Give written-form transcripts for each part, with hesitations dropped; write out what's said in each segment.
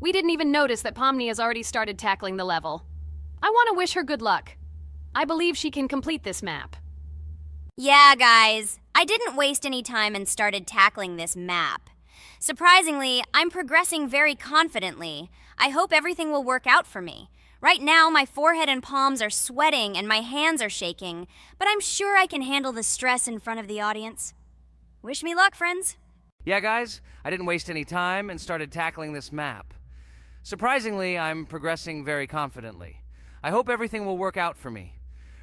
We didn't even notice that Pomni has already started tackling the level. I want to wish her good luck. I believe she can complete this map. Yeah, guys, I didn't waste any time and started tackling this map. Surprisingly, I'm progressing very confidently. I hope everything will work out for me. Right now, my forehead and palms are sweating and my hands are shaking, but I'm sure I can handle the stress in front of the audience. Wish me luck, friends. Yeah, guys, I didn't waste any time and started tackling this map. Surprisingly, I'm progressing very confidently. I hope everything will work out for me.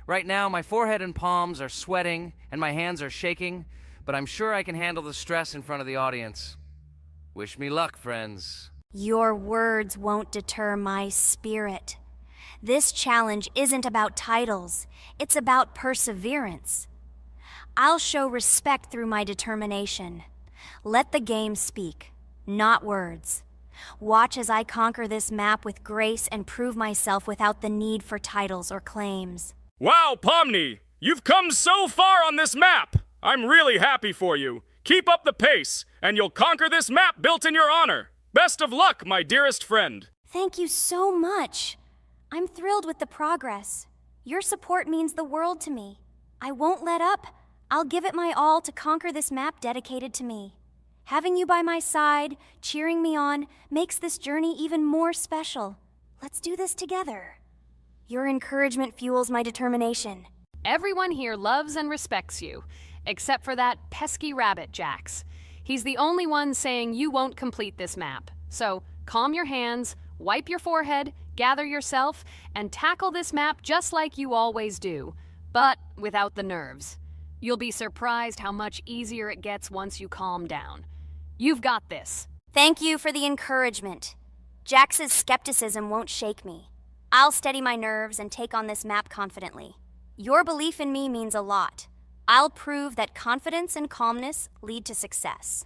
Right now, my forehead and palms are sweating and my hands are shaking, but I'm sure I can handle the stress in front of the audience. Wish me luck, friends. Your words won't deter my spirit. This challenge isn't about titles, it's about perseverance. I'll show respect through my determination. Let the game speak, not words. Watch as I conquer this map with grace and prove myself without the need for titles or claims. Wow, Pomni! You've come so far on this map! I'm really happy for you. Keep up the pace, and you'll conquer this map built in your honor. Best of luck, my dearest friend. Thank you so much. I'm thrilled with the progress. Your support means the world to me. I won't let up. I'll give it my all to conquer this map dedicated to me. Having you by my side, cheering me on, makes this journey even more special. Let's do this together. Your encouragement fuels my determination. Everyone here loves and respects you, except for that pesky rabbit, Jax. He's the only one saying you won't complete this map. So calm your hands, wipe your forehead, gather yourself, and tackle this map just like you always do, but without the nerves. You'll be surprised how much easier it gets once you calm down. You've got this. Thank you for the encouragement. Jax's skepticism won't shake me. I'll steady my nerves and take on this map confidently. Your belief in me means a lot. I'll prove that confidence and calmness lead to success.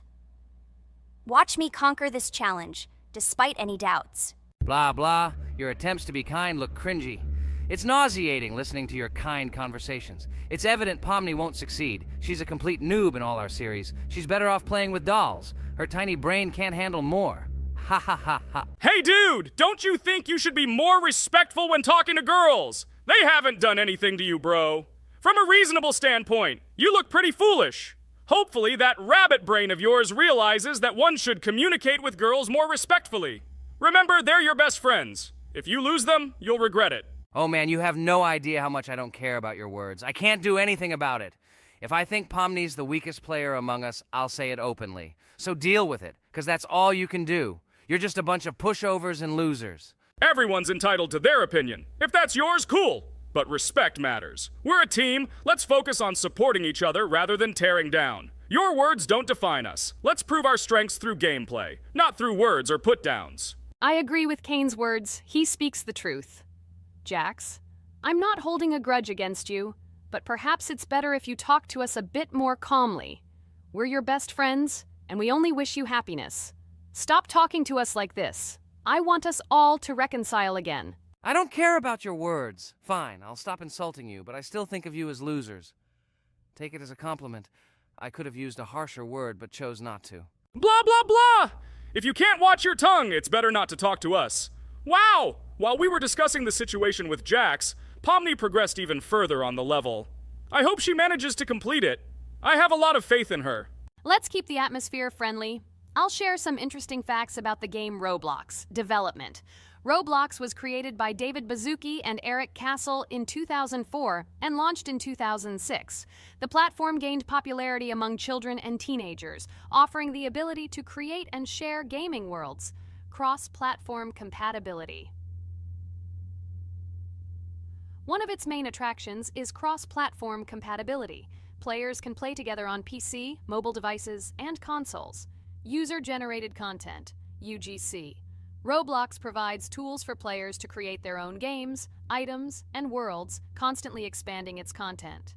Watch me conquer this challenge, despite any doubts. Blah, blah. Your attempts to be kind look cringy. It's nauseating listening to your kind conversations. It's evident Pomni won't succeed. She's a complete noob in all our series. She's better off playing with dolls. Her tiny brain can't handle more. Ha ha ha ha. Hey, dude! Don't you think you should be more respectful when talking to girls? They haven't done anything to you, bro. From a reasonable standpoint, you look pretty foolish. Hopefully that rabbit brain of yours realizes that one should communicate with girls more respectfully. Remember, they're your best friends. If you lose them, you'll regret it. Oh man, you have no idea how much I don't care about your words. I can't do anything about it. If I think Pomni's the weakest player among us, I'll say it openly. So deal with it, because that's all you can do. You're just a bunch of pushovers and losers. Everyone's entitled to their opinion. If that's yours, cool. But respect matters. We're a team. Let's focus on supporting each other rather than tearing down. Your words don't define us. Let's prove our strengths through gameplay, not through words or put-downs. I agree with Kane's words. He speaks the truth. Jax, I'm not holding a grudge against you, but perhaps it's better if you talk to us a bit more calmly. We're your best friends, and we only wish you happiness. Stop talking to us like this. I want us all to reconcile again. I don't care about your words. Fine, I'll stop insulting you, but I still think of you as losers. Take it as a compliment. I could have used a harsher word, but chose not to. Blah, blah, blah! If you can't watch your tongue, it's better not to talk to us. Wow! While we were discussing the situation with Jax, Pomni progressed even further on the level. I hope she manages to complete it. I have a lot of faith in her. Let's keep the atmosphere friendly. I'll share some interesting facts about the game Roblox development. Roblox was created by David Baszucki and Eric Castle in 2004 and launched in 2006. The platform gained popularity among children and teenagers, offering the ability to create and share gaming worlds. Cross-platform compatibility. One of its main attractions is cross-platform compatibility. Players can play together on PC, mobile devices, and consoles. User-generated content, UGC. Roblox provides tools for players to create their own games, items, and worlds, constantly expanding its content.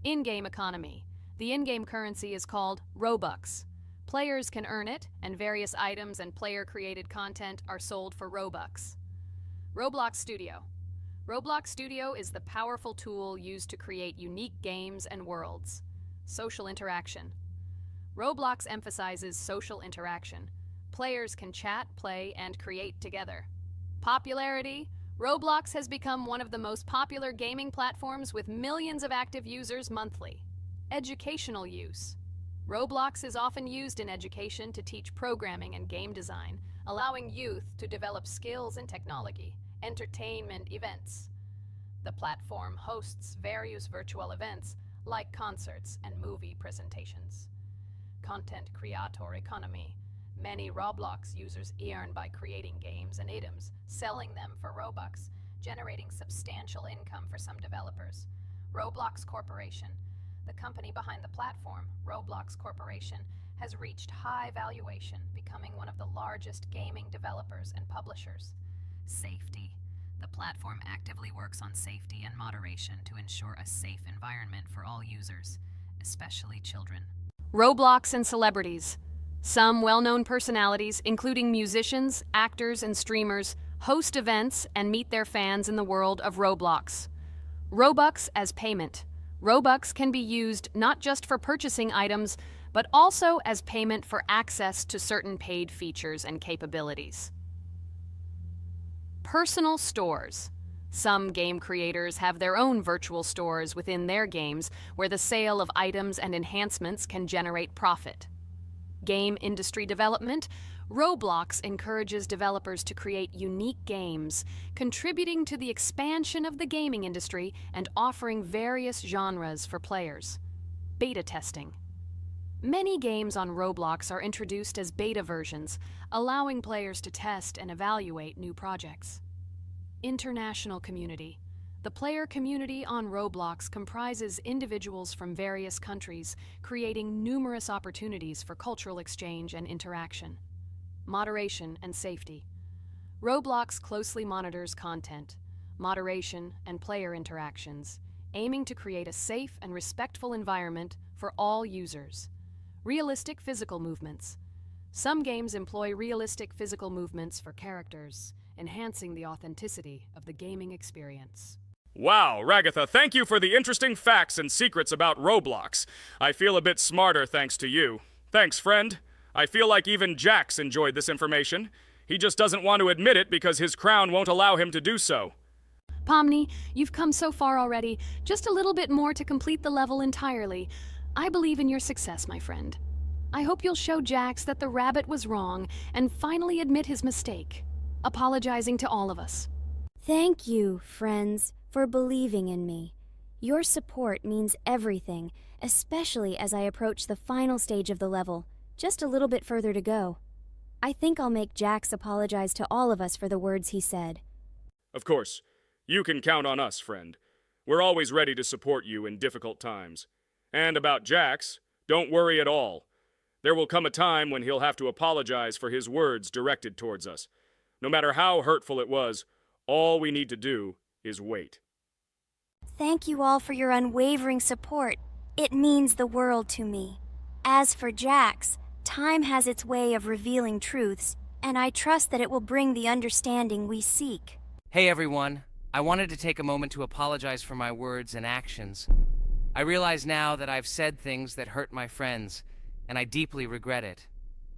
In-game economy. The in-game currency is called Robux. Players can earn it, and various items and player-created content are sold for Robux. Roblox Studio. Roblox Studio is the powerful tool used to create unique games and worlds. Social interaction. Roblox emphasizes social interaction. players can chat, play, and create together. Popularity: Roblox has become one of the most popular gaming platforms with millions of active users monthly. Educational use: Roblox is often used in education to teach programming and game design, allowing youth to develop skills in technology. Entertainment events: the platform hosts various virtual events like concerts and movie presentations. Content creator economy: many Roblox users earn by creating games and items, selling them for Robux, generating substantial income for some developers. Roblox Corporation: the company behind the platform, Roblox Corporation, has reached high valuation, becoming one of the largest gaming developers and publishers. Safety: the platform actively works on safety and moderation to ensure a safe environment for all users, especially children. Roblox and celebrities: some well-known personalities, including musicians, actors, and streamers, host events and meet their fans in the world of Roblox. Robux as payment: Robux can be used not just for purchasing items, but also as payment for access to certain paid features and capabilities. Personal stores: some game creators have their own virtual stores within their games where the sale of items and enhancements can generate profit. Game industry development: Roblox encourages developers to create unique games, contributing to the expansion of the gaming industry and offering various genres for players. Beta testing: many games on Roblox are introduced as beta versions, allowing players to test and evaluate new projects. International community: the player community on Roblox comprises individuals from various countries, creating numerous opportunities for cultural exchange and interaction. Moderation and safety: Roblox closely monitors content, moderation, and player interactions, aiming to create a safe and respectful environment for all users. Realistic physical movements: some games employ realistic physical movements for characters, enhancing the authenticity of the gaming experience. Wow, Ragatha, thank you for the interesting facts and secrets about Roblox. I feel a bit smarter thanks to you. Thanks, friend. I feel like even Jax enjoyed this information. He just doesn't want to admit it because his crown won't allow him to do so. Pomni, you've come so far already. Just a little bit more to complete the level entirely. I believe in your success, my friend. I hope you'll show Jax that the rabbit was wrong and finally admit his mistake, apologizing to all of us. Thank you, friends, for believing in me. Your support means everything, especially as I approach the final stage of the level, just a little bit further to go. I think I'll make Jax apologize to all of us for the words he said. Of course. You can count on us, friend. We're always ready to support you in difficult times. And about Jax, don't worry at all. There will come a time when he'll have to apologize for his words directed towards us. No matter how hurtful it was, all we need to do is wait. Thank you all for your unwavering support. It means the world to me. As for Jax, time has its way of revealing truths, and I trust that it will bring the understanding we seek. Hey everyone, I wanted to take a moment to apologize for my words and actions. I realize now that I've said things that hurt my friends, and I deeply regret it.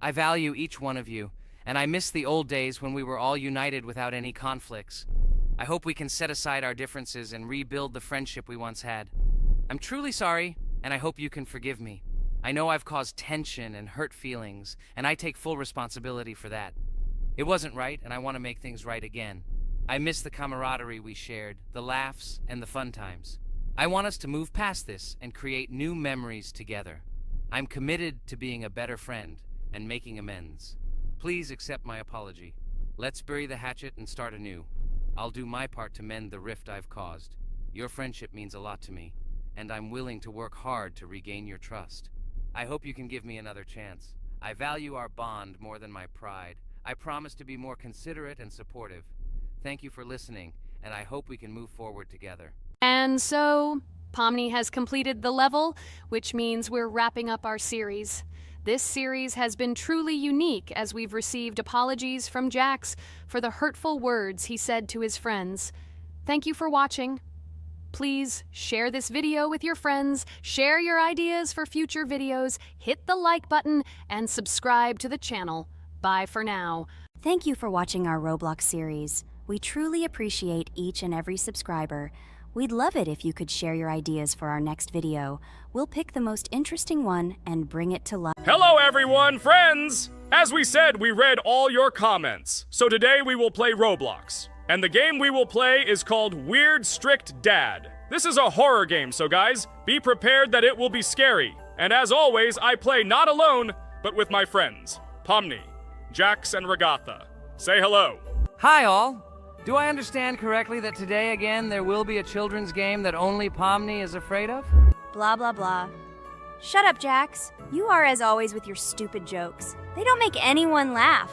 I value each one of you, and I miss the old days when we were all united without any conflicts. I hope we can set aside our differences and rebuild the friendship we once had. I'm truly sorry, and I hope you can forgive me. I know I've caused tension and hurt feelings, and I take full responsibility for that. It wasn't right, and I want to make things right again. I miss the camaraderie we shared, the laughs, and the fun times. I want us to move past this and create new memories together. I'm committed to being a better friend and making amends. Please accept my apology. Let's bury the hatchet and start anew. I'll do my part to mend the rift I've caused. Your friendship means a lot to me, and I'm willing to work hard to regain your trust. I hope you can give me another chance. I value our bond more than my pride. I promise to be more considerate and supportive. Thank you for listening, and I hope we can move forward together. And so, Pomni has completed the level, which means we're wrapping up our series. This series has been truly unique as we've received apologies from Jax for the hurtful words he said to his friends. Thank you for watching. Please share this video with your friends, share your ideas for future videos, hit the like button, and subscribe to the channel. Bye for now. Thank you for watching our Roblox series. We truly appreciate each and every subscriber. We'd love it if you could share your ideas for our next video. We'll pick the most interesting one and bring it to life. Hello everyone, friends! As we said, we read all your comments. So today we will play Roblox. And the game we will play is called Weird Strict Dad. This is a horror game, so guys, be prepared that it will be scary. And as always, I play not alone, but with my friends, Pomni, Jax, and Regatha. Say hello. Hi, all. Do I understand correctly that today again there will be a children's game that only Pomni is afraid of? Blah, blah, blah. Shut up, Jax. You are as always with your stupid jokes. They don't make anyone laugh.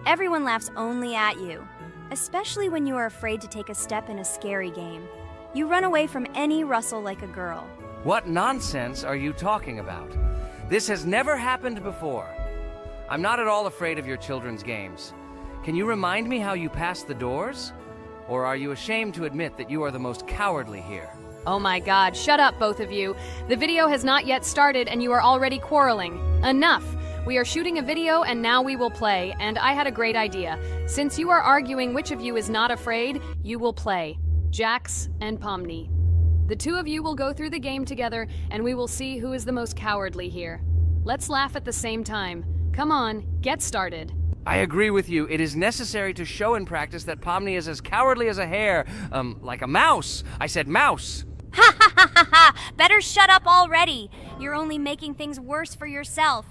Everyone laughs only at you, especially when you are afraid to take a step in a scary game. You run away from any rustle like a girl. What nonsense are you talking about? This has never happened before. I'm not at all afraid of your children's games. Can you remind me how you passed the doors? Or are you ashamed to admit that you are the most cowardly here? Oh my god, shut up, both of you. The video has not yet started and you are already quarreling. Enough! We are shooting a video and now we will play, and I had a great idea. Since you are arguing which of you is not afraid, you will play. Jax and Pomni. The two of you will go through the game together and we will see who is the most cowardly here. Let's laugh at the same time. Come on, get started. I agree with you. It is necessary to show in practice that Pomni is as cowardly as a hare. Like a mouse. I said mouse. Ha ha ha ha ha! Better shut up already. You're only making things worse for yourself.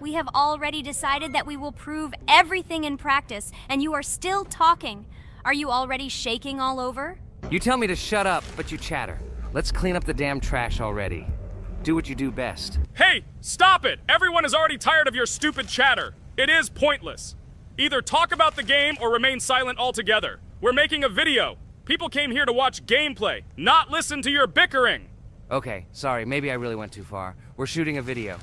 We have already decided that we will prove everything in practice, and you are still talking. Are you already shaking all over? You tell me to shut up, but you chatter. Let's clean up the damn trash already. Do what you do best. Hey, stop it! Everyone is already tired of your stupid chatter. It is pointless. Either talk about the game or remain silent altogether. We're making a video. People came here to watch gameplay, not listen to your bickering. Okay, sorry, maybe I really went too far. We're shooting a video.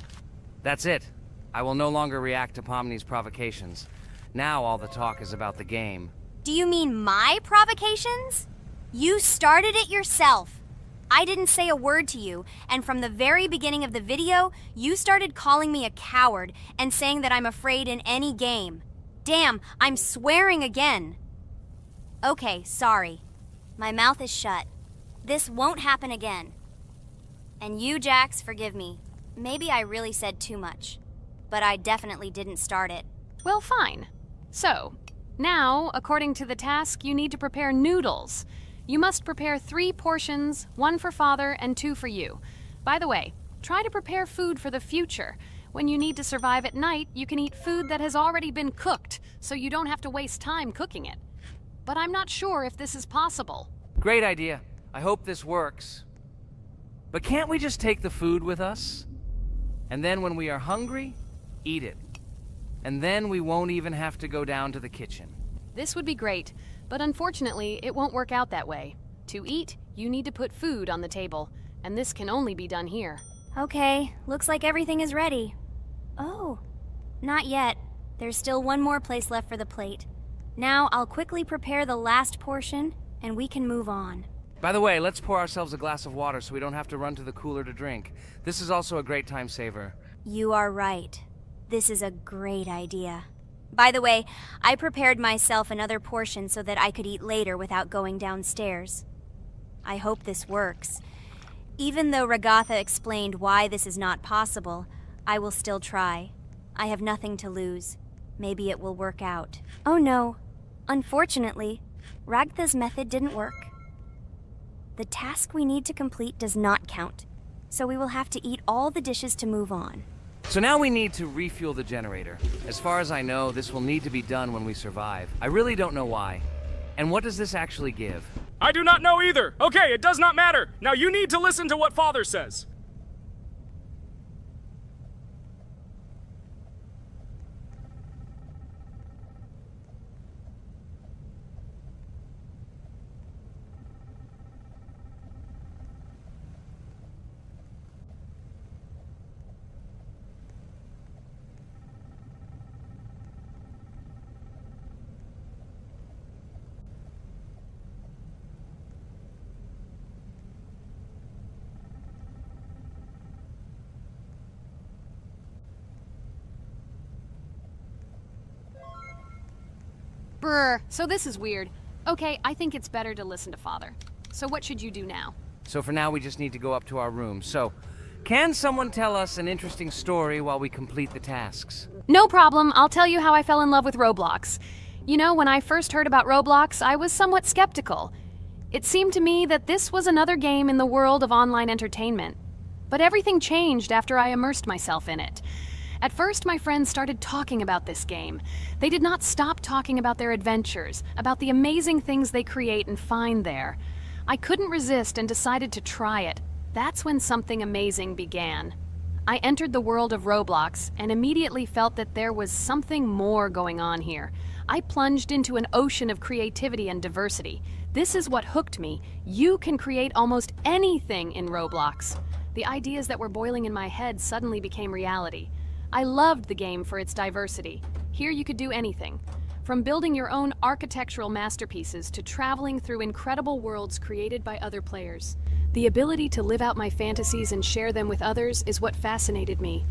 That's it. I will no longer react to Pomni's provocations. Now all the talk is about the game. Do you mean my provocations? You started it yourself. I didn't say a word to you, and from the very beginning of the video, you started calling me a coward and saying that I'm afraid in any game. Damn, I'm swearing again. Okay, sorry. My mouth is shut. This won't happen again. And you, Jax, forgive me. Maybe I really said too much, but I definitely didn't start it. Well, fine. So, now, according to the task, you need to prepare noodles. You must prepare 3 portions, 1 for father and 2 for you. By the way, try to prepare food for the future. When you need to survive at night, you can eat food that has already been cooked, so you don't have to waste time cooking it. But I'm not sure if this is possible. Great idea. I hope this works. But can't we just take the food with us? And then when we are hungry, eat it. And then we won't even have to go down to the kitchen. This would be great, but unfortunately, it won't work out that way. To eat, you need to put food on the table, and this can only be done here. Okay, looks like everything is ready. Oh, not yet. There's still one more place left for the plate. Now I'll quickly prepare the last portion, and we can move on. By the way, let's pour ourselves a glass of water so we don't have to run to the cooler to drink. This is also a great time saver. You are right. This is a great idea. By the way, I prepared myself another portion so that I could eat later without going downstairs. I hope this works. Even though Regatha explained why this is not possible, I will still try. I have nothing to lose. Maybe it will work out. Oh no. Unfortunately, Ragatha's method didn't work. The task we need to complete does not count, so we will have to eat all the dishes to move on. So now we need to refuel the generator. As far as I know, this will need to be done when we survive. I really don't know why. And what does this actually give? I do not know either. Okay, it does not matter. Now you need to listen to what Father says. Brr, so this is weird. Okay, I think it's better to listen to Father. So what should you do now? So for now, we just need to go up to our room. So, can someone tell us an interesting story while we complete the tasks? No problem, I'll tell you how I fell in love with Roblox. You know, when I first heard about Roblox, I was somewhat skeptical. It seemed to me that this was another game in the world of online entertainment. But everything changed after I immersed myself in it. At first, my friends started talking about this game. They did not stop talking about their adventures, about the amazing things they create and find there. I couldn't resist and decided to try it. That's when something amazing began. I entered the world of Roblox and immediately felt that there was something more going on here. I plunged into an ocean of creativity and diversity. This is what hooked me. You can create almost anything in Roblox. The ideas that were boiling in my head suddenly became reality. I loved the game for its diversity. Here you could do anything. From building your own architectural masterpieces to traveling through incredible worlds created by other players. The ability to live out my fantasies and share them with others is what fascinated me.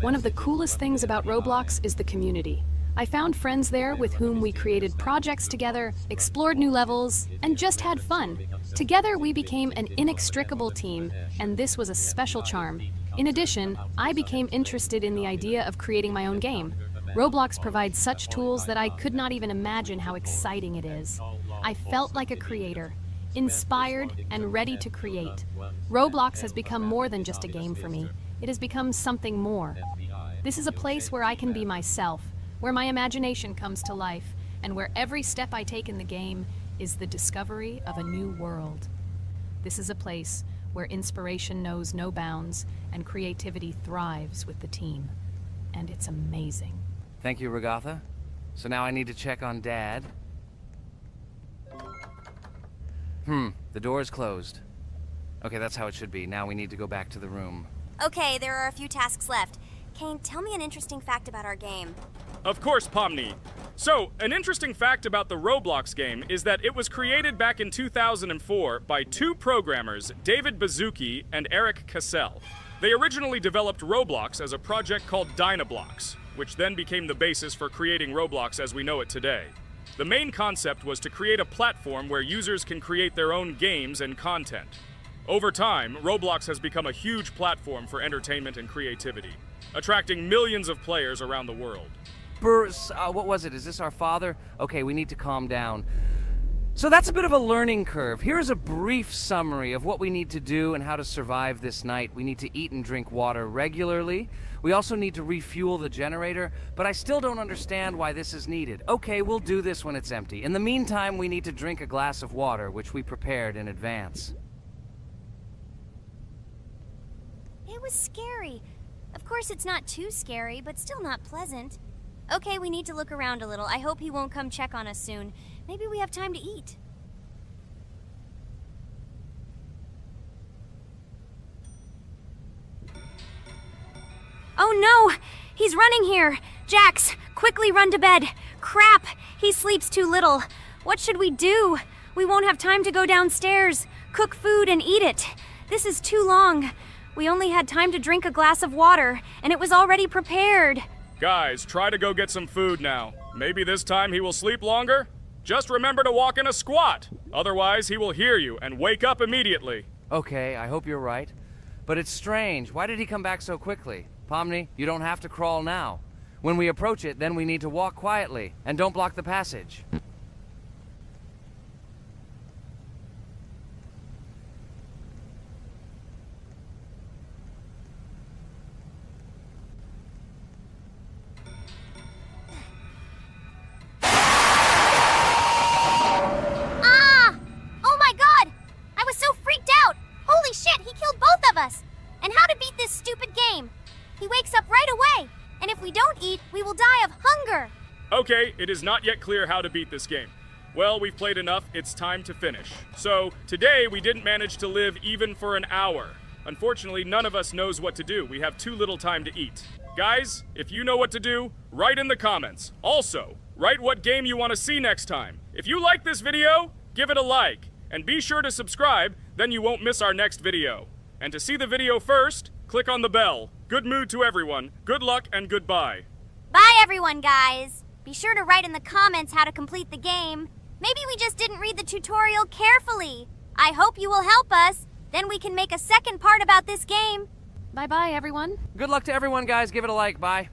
One of the coolest things about Roblox is the community. I found friends there with whom we created projects together, explored new levels, and just had fun. Together we became an inextricable team, and this was a special charm. In addition, I became interested in the idea of creating my own game. Roblox provides such tools that I could not even imagine how exciting it is. I felt like a creator, inspired and ready to create. Roblox has become more than just a game for me. It has become something more. This is a place where I can be myself, where my imagination comes to life, and where every step I take in the game is the discovery of a new world. This is a place where inspiration knows no bounds and creativity thrives with the team. And it's amazing. Thank you, Regatha. So now I need to check on Dad. The door is closed. Okay, that's how it should be. Now we need to go back to the room. Okay, there are a few tasks left. Kane, tell me an interesting fact about our game. Of course, Pomni. So, an interesting fact about the Roblox game is that it was created back in 2004 by two programmers, David Baszucki and Eric Cassell. They originally developed Roblox as a project called Dynablocks, which then became the basis for creating Roblox as we know it today. The main concept was to create a platform where users can create their own games and content. Over time, Roblox has become a huge platform for entertainment and creativity, attracting millions of players around the world. What was it? Is this our father? Okay, we need to calm down. So that's a bit of a learning curve. Here's a brief summary of what we need to do and how to survive this night. We need to eat and drink water regularly. We also need to refuel the generator, but I still don't understand why this is needed. Okay, we'll do this when it's empty. In the meantime, we need to drink a glass of water, which we prepared in advance. It was scary. Of course, it's not too scary, but still not pleasant. Okay, we need to look around a little. I hope he won't come check on us soon. Maybe we have time to eat. Oh no! He's running here! Jax, quickly run to bed! Crap! He sleeps too little. What should we do? We won't have time to go downstairs, cook food, and eat it. This is too long. We only had time to drink a glass of water, and it was already prepared. Guys, try to go get some food now. Maybe this time he will sleep longer? Just remember to walk in a squat. Otherwise, he will hear you and wake up immediately. Okay, I hope you're right. But it's strange. Why did he come back so quickly? Pomni, you don't have to crawl now. When we approach it, then we need to walk quietly. And don't block the passage. And how to beat this stupid game. He wakes up right away, and if we don't eat, we will die of hunger. Okay, it is not yet clear how to beat this game. Well, we've played enough, it's time to finish. So, today we didn't manage to live even for an hour. Unfortunately, none of us knows what to do. We have too little time to eat. Guys, if you know what to do, write in the comments. Also, write what game you want to see next time. If you like this video, give it a like. And be sure to subscribe, then you won't miss our next video. And to see the video first, click on the bell. Good mood to everyone. Good luck and goodbye. Bye everyone, guys. Be sure to write in the comments how to complete the game. Maybe we just didn't read the tutorial carefully. I hope you will help us. Then we can make a second part about this game. Bye-bye, everyone. Good luck to everyone, guys. Give it a like. Bye.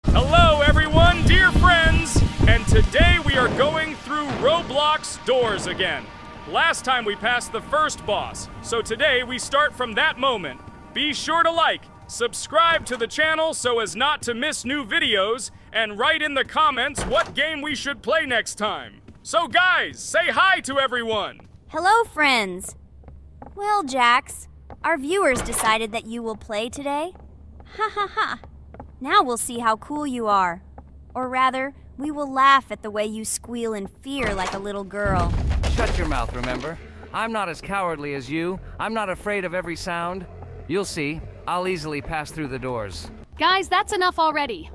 Hello, everyone, dear friends! And today we are going through Roblox doors again. Last time we passed the first boss, so today we start from that moment. Be sure to like, subscribe to the channel so as not to miss new videos, and write in the comments what game we should play next time. So guys, say hi to everyone! Hello, friends. Well, Jax, our viewers decided that you will play today. Ha ha ha. Now we'll see how cool you are. Or rather, we will laugh at the way you squeal in fear like a little girl. Shut your mouth, remember? I'm not as cowardly as you. I'm not afraid of every sound. You'll see. I'll easily pass through the doors. Guys, that's enough already.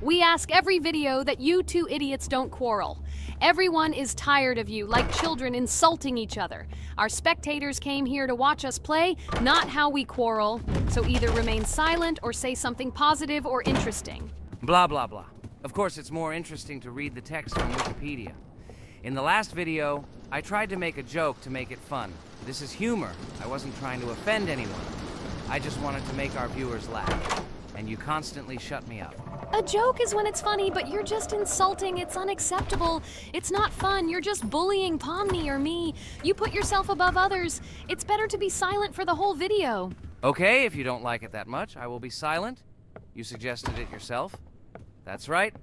We ask every video that you two idiots don't quarrel. Everyone is tired of you, like children insulting each other. Our spectators came here to watch us play, not how we quarrel. So either remain silent or say something positive or interesting. Blah, blah, blah. Of course, it's more interesting to read the text from Wikipedia. In the last video, I tried to make a joke to make it fun. This is humor. I wasn't trying to offend anyone. I just wanted to make our viewers laugh. And you constantly shut me up. A joke is when it's funny, but you're just insulting. It's unacceptable. It's not fun. You're just bullying Pomni or me. You put yourself above others. It's better to be silent for the whole video. Okay, if you don't like it that much, I will be silent. You suggested it yourself. That's right.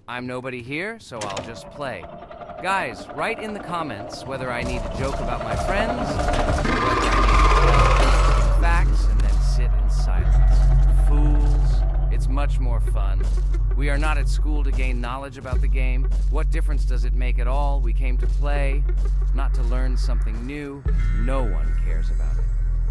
I'm nobody here, so I'll just play. Guys, write in the comments whether I need to joke about my friends, or whether I need to facts and then sit in silence. Fools. It's much more fun. We are not at school to gain knowledge about the game. What difference does it make at all? We came to play, not to learn something new. No one cares about it.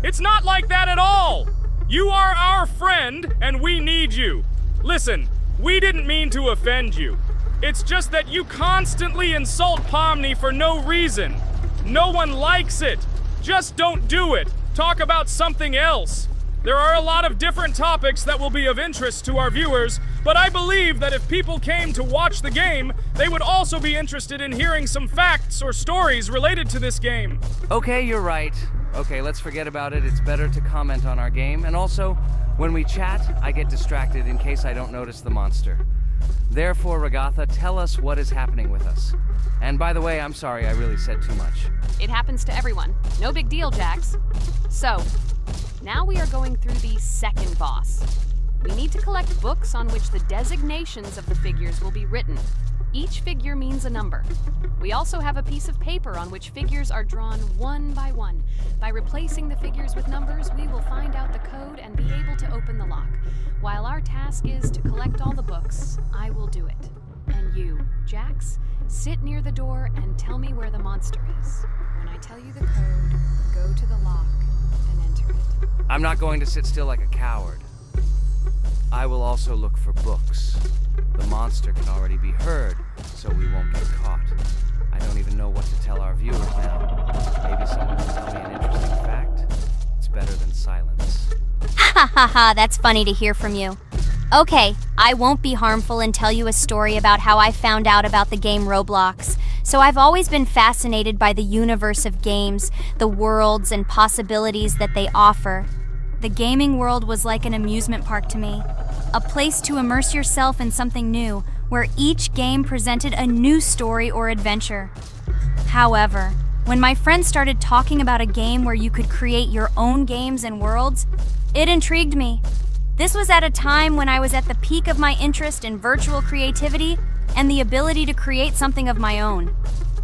It's not like that at all! You are our friend, and we need you. Listen, we didn't mean to offend you. It's just that you constantly insult Pomni for no reason. No one likes it. Just don't do it. Talk about something else. There are a lot of different topics that will be of interest to our viewers, but I believe that if people came to watch the game, they would also be interested in hearing some facts or stories related to this game. Okay, you're right. Okay, let's forget about it. It's better to comment on our game. And also, when we chat, I get distracted in case I don't notice the monster. Therefore, Ragatha, tell us what is happening with us. And by the way, I'm sorry I really said too much. It happens to everyone. No big deal, Jax. So, now we are going through the second boss. We need to collect books on which the designations of the figures will be written. Each figure means a number. We also have a piece of paper on which figures are drawn one by one. By replacing the figures with numbers, we will find out the code and be able to open the lock. While our task is to collect all the books, I will do it. And you, Jax, sit near the door and tell me where the monster is. When I tell you the code, go to the lock and enter it. I'm not going to sit still like a coward. I will also look for books. The monster can already be heard, so we won't get caught. I don't even know what to tell our viewers now. Maybe someone can tell me an interesting fact. It's better than silence. Ha ha ha, that's funny to hear from you. Okay, I won't be harmful and tell you a story about how I found out about the game Roblox. So I've always been fascinated by the universe of games, the worlds and possibilities that they offer. The gaming world was like an amusement park to me. A place to immerse yourself in something new, where each game presented a new story or adventure. However, when my friends started talking about a game where you could create your own games and worlds, it intrigued me. This was at a time when I was at the peak of my interest in virtual creativity and the ability to create something of my own.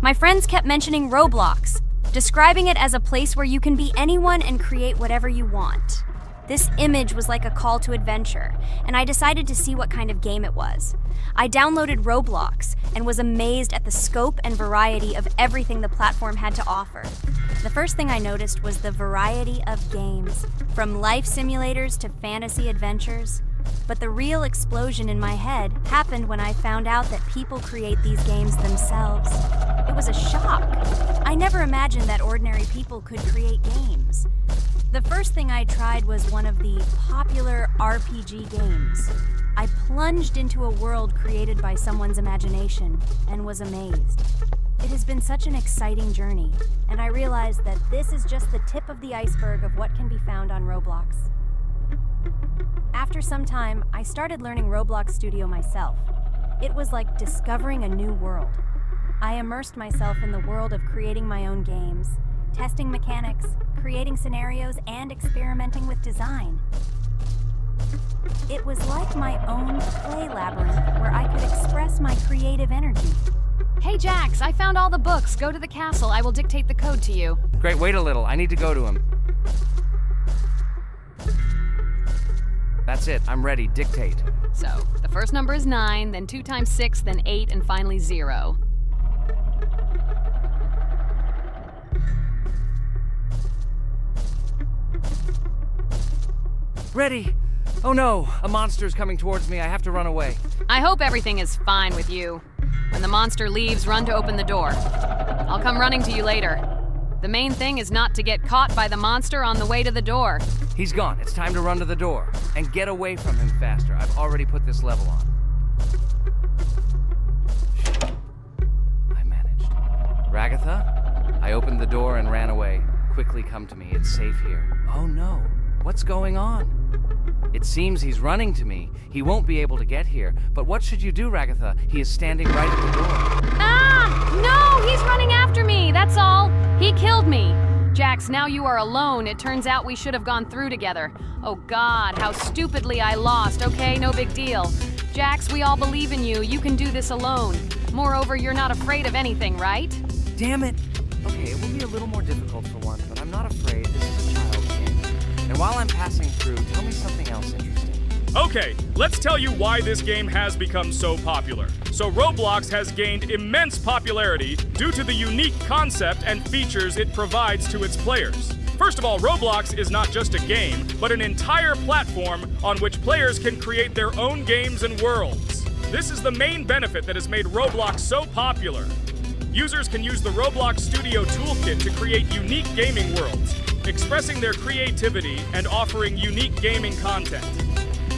My friends kept mentioning Roblox, describing it as a place where you can be anyone and create whatever you want. This image was like a call to adventure, and I decided to see what kind of game it was. I downloaded Roblox and was amazed at the scope and variety of everything the platform had to offer. The first thing I noticed was the variety of games, from life simulators to fantasy adventures. But the real explosion in my head happened when I found out that people create these games themselves. It was a shock. I never imagined that ordinary people could create games. The first thing I tried was one of the popular RPG games. I plunged into a world created by someone's imagination and was amazed. It has been such an exciting journey, and I realized that this is just the tip of the iceberg of what can be found on Roblox. After some time, I started learning Roblox Studio myself. It was like discovering a new world. I immersed myself in the world of creating my own games, testing mechanics, creating scenarios, and experimenting with design. It was like my own play labyrinth where I could express my creative energy. Hey Jax, I found all the books. Go to the castle. I will dictate the code to you. Great, wait a little. I need to go to him. That's it. I'm ready. Dictate. So, the first number is 9, then 2 times 6, then 8, and finally 0. Ready. Oh no, a monster's coming towards me. I have to run away. I hope everything is fine with you. When the monster leaves, run to open the door. I'll come running to you later. The main thing is not to get caught by the monster on the way to the door. He's gone. It's time to run to the door. And get away from him faster. I've already put this level on. I managed. Ragatha? I opened the door and ran away. Quickly come to me. It's safe here. Oh no. What's going on? It seems he's running to me. He won't be able to get here. But what should you do, Ragatha? He is standing right at the door. Ah! No! He's running after me! That's all! He killed me! Jax, now you are alone. It turns out we should have gone through together. Oh God, how stupidly I lost. Okay, no big deal. Jax, we all believe in you. You can do this alone. Moreover, you're not afraid of anything, right? Damn it! Okay, it will be a little more difficult for one, but I'm not afraid. This is a child's game. And while I'm passing through, tell me something else interesting. Okay, let's tell you why this game has become so popular. So Roblox has gained immense popularity due to the unique concept and features it provides to its players. First of all, Roblox is not just a game, but an entire platform on which players can create their own games and worlds. This is the main benefit that has made Roblox so popular. Users can use the Roblox Studio Toolkit to create unique gaming worlds, expressing their creativity and offering unique gaming content.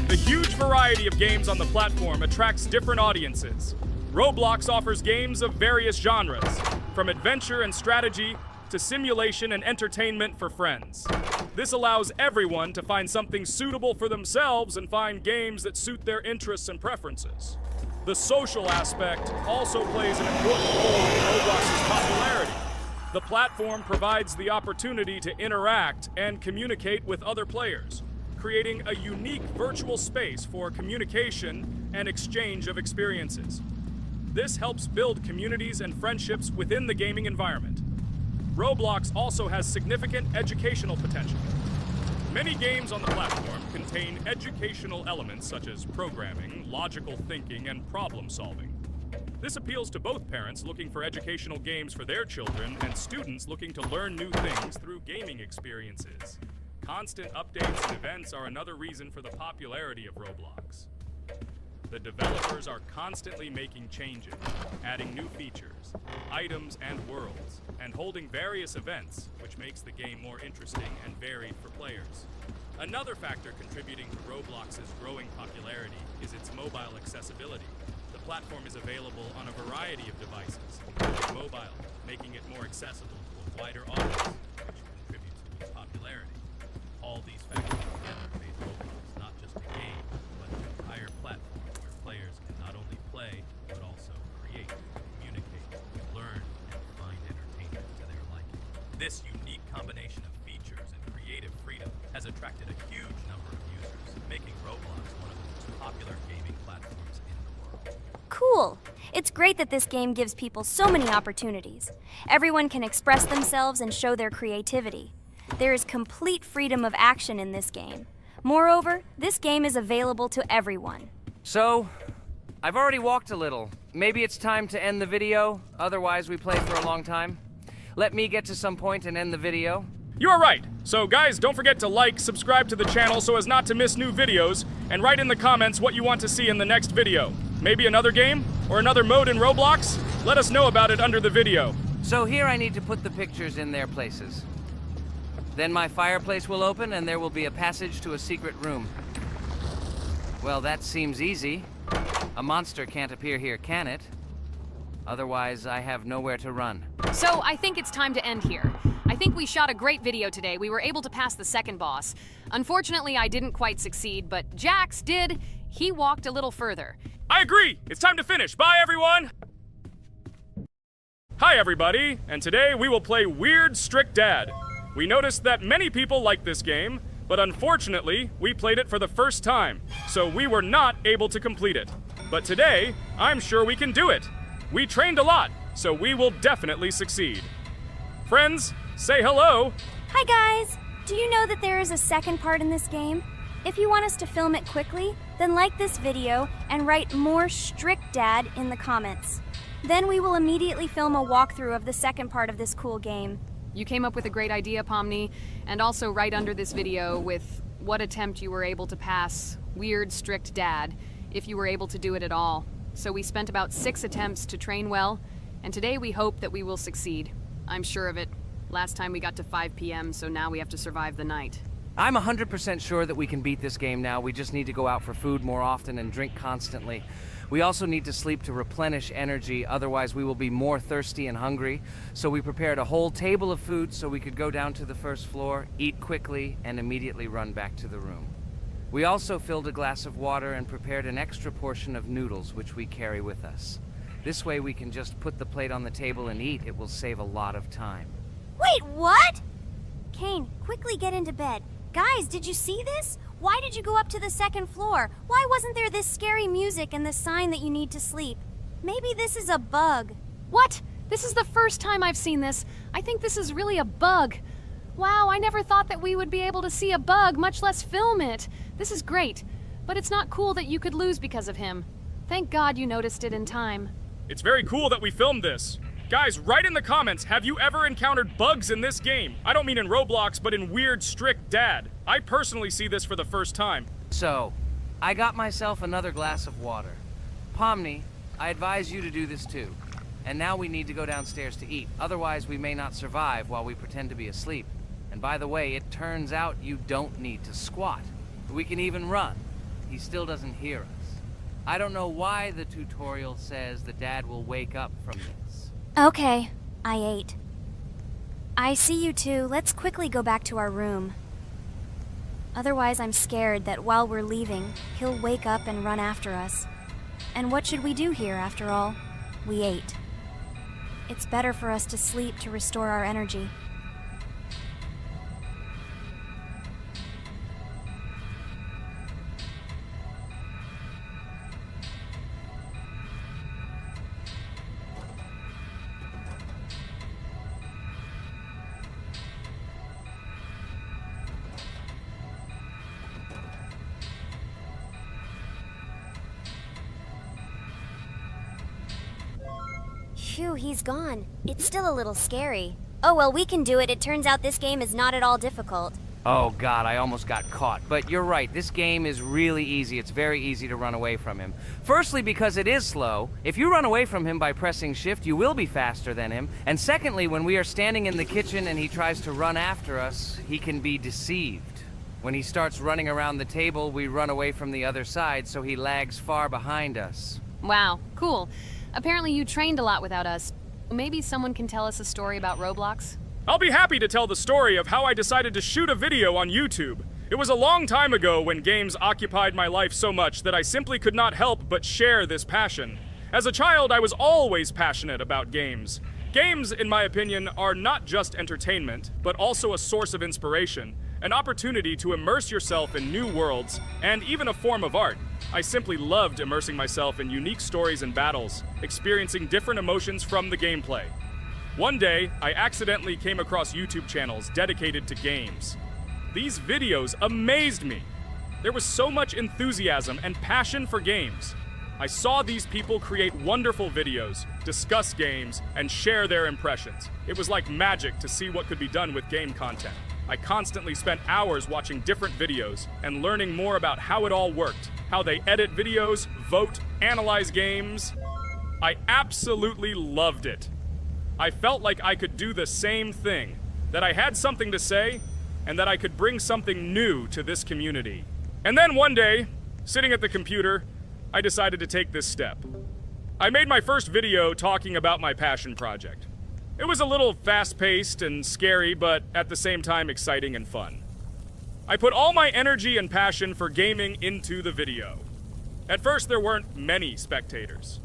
The huge variety of games on the platform attracts different audiences. Roblox offers games of various genres, from adventure and strategy to simulation and entertainment for friends. This allows everyone to find something suitable for themselves and find games that suit their interests and preferences. The social aspect also plays an important role in Roblox's popularity. The platform provides the opportunity to interact and communicate with other players, creating a unique virtual space for communication and exchange of experiences. This helps build communities and friendships within the gaming environment. Roblox also has significant educational potential. Many games on the platform contain educational elements such as programming, logical thinking, and problem solving. This appeals to both parents looking for educational games for their children and students looking to learn new things through gaming experiences. Constant updates and events are another reason for the popularity of Roblox. The developers are constantly making changes, adding new features, items, and worlds, and holding various events, which makes the game more interesting and varied for players. Another factor contributing to Roblox's growing popularity is its mobile accessibility. The platform is available on a variety of devices, including mobile, making it more accessible to a wider audience, which contributes to its popularity. All these factors together made Roblox not just a game, but an entire platform where players can not only play, but also create, communicate, learn, and find entertainment to their liking. This unique combination of features and creative freedom has attracted a huge number of users, making Roblox one of the most popular gaming platforms in the world. Cool! It's great that this game gives people so many opportunities. Everyone can express themselves and show their creativity. There is complete freedom of action in this game. Moreover, this game is available to everyone. So, I've already walked a little. Maybe it's time to end the video, otherwise we play for a long time. Let me get to some point and end the video. You are right. So guys, don't forget to like, subscribe to the channel so as not to miss new videos, and write in the comments what you want to see in the next video. Maybe another game? Or another mode in Roblox? Let us know about it under the video. So here I need to put the pictures in their places. Then my fireplace will open and there will be a passage to a secret room. Well, that seems easy. A monster can't appear here, can it? Otherwise, I have nowhere to run. So I think it's time to end here. I think we shot a great video today. We were able to pass the second boss. Unfortunately, I didn't quite succeed, but Jax did. He walked a little further. I agree! It's time to finish. Bye, everyone! Hi, everybody, and today we will play Weird Strict Dad. We noticed that many people like this game, but unfortunately, we played it for the first time, so we were not able to complete it. But today, I'm sure we can do it. We trained a lot, so we will definitely succeed. Friends, say hello! Hi guys! Do you know that there is a second part in this game? If you want us to film it quickly, then like this video and write more strict dad in the comments. Then we will immediately film a walkthrough of the second part of this cool game. You came up with a great idea, Pomni, and also right under this video with what attempt you were able to pass Weird Strict Dad, if you were able to do it at all. So we spent about 6 attempts to train well, and today we hope that we will succeed. I'm sure of it. Last time we got to 5 p.m., so now we have to survive the night. I'm 100% sure that we can beat this game now. We just need to go out for food more often and drink constantly. We also need to sleep to replenish energy, otherwise we will be more thirsty and hungry. So we prepared a whole table of food so we could go down to the first floor, eat quickly, and immediately run back to the room. We also filled a glass of water and prepared an extra portion of noodles, which we carry with us. This way we can just put the plate on the table and eat. It will save a lot of time. Wait, what? Kane, quickly get into bed. Guys, did you see this? Why did you go up to the second floor? Why wasn't there this scary music and the sign that you need to sleep? Maybe this is a bug. What? This is the first time I've seen this. I think this is really a bug. Wow, I never thought that we would be able to see a bug, much less film it. This is great, but it's not cool that you could lose because of him. Thank God you noticed it in time. It's very cool that we filmed this. Guys, write in the comments, have you ever encountered bugs in this game? I don't mean in Roblox, but in Weird Strict Dad. I personally see this for the first time. So, I got myself another glass of water. Pomni, I advise you to do this too. And now we need to go downstairs to eat. Otherwise, we may not survive while we pretend to be asleep. And by the way, it turns out you don't need to squat. We can even run. He still doesn't hear us. I don't know why the tutorial says the dad will wake up from this. Okay, I ate. I see you two. Let's quickly go back to our room. Otherwise, I'm scared that while we're leaving, he'll wake up and run after us. And what should we do here, after all? We ate. It's better for us to sleep to restore our energy. Phew, he's gone. It's still a little scary. Oh well, we can do it. It turns out this game is not at all difficult. Oh God, I almost got caught. But you're right, this game is really easy. It's very easy to run away from him. Firstly, because it is slow. If you run away from him by pressing shift, you will be faster than him. And secondly, when we are standing in the kitchen and he tries to run after us, he can be deceived. When he starts running around the table, we run away from the other side, so he lags far behind us. Wow, cool. Apparently you trained a lot without us. Maybe someone can tell us a story about Roblox? I'll be happy to tell the story of how I decided to shoot a video on YouTube. It was a long time ago when games occupied my life so much that I simply could not help but share this passion. As a child, I was always passionate about games. Games, in my opinion, are not just entertainment, but also a source of inspiration, an opportunity to immerse yourself in new worlds, and even a form of art. I simply loved immersing myself in unique stories and battles, experiencing different emotions from the gameplay. One day, I accidentally came across YouTube channels dedicated to games. These videos amazed me. There was so much enthusiasm and passion for games. I saw these people create wonderful videos, discuss games, and share their impressions. It was like magic to see what could be done with game content. I constantly spent hours watching different videos and learning more about how it all worked, how they edit videos, vote, analyze games. I absolutely loved it. I felt like I could do the same thing, that I had something to say, and that I could bring something new to this community. And then one day, Sitting at the computer, I decided to take this step. I made my first video talking about my passion project. It was a little fast-paced and scary, but at the same time exciting and fun. I put all my energy and passion for gaming into the video. At first, there weren't many spectators.